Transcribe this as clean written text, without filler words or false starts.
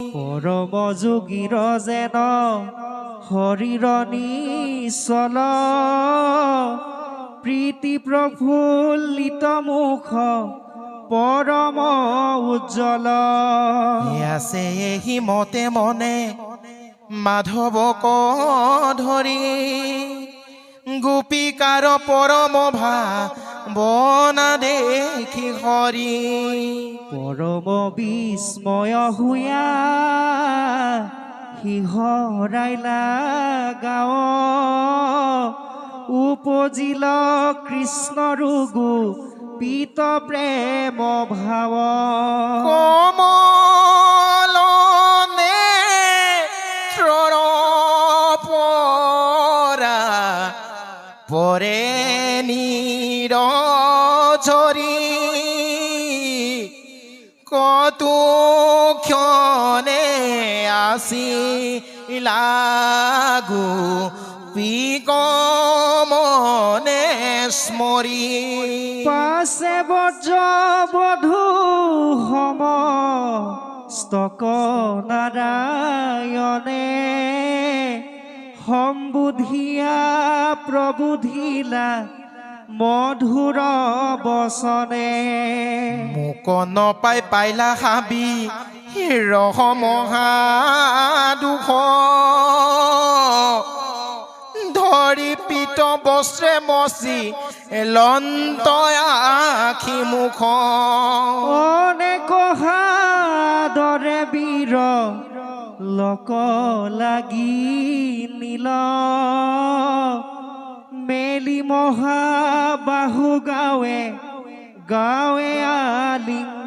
পৰম যোগীৰ যেন শৰীৰ নিচল প্ৰীতি প্ৰফুল্লিত মুখ পৰম উজ্জ্বল আছে এহি মতে মনে মাধৱক ধৰি গোপিকাৰ পৰম ভাৱনা দেখি হৰি পৰম বিস্ময় হুয়া সিহৰাইলা গাঁও উপজিল কৃষ্ণৰো পিত প্ৰেম ভাৱ কমলনে পৰা পৰে নিৰঝৰি কতো ক্ষণে আসিলাগু পিকমনে স্মৰি পাছে বজ্ৰবধূ সম স্তক নাৰায়ণে সম্বুধিয়া প্ৰবুধিলা মধুৰ বচনে মোক নপাই পাইলা হাবি ৰহমহা দুখ ধৰি পিত বস্ত্ৰে মচি লন্ত আখি মুখ অনেক দৰে বীৰ লোক লাগি নীল মেলি মহাবাহু গাঁৱে গাঁৱে আলিংগ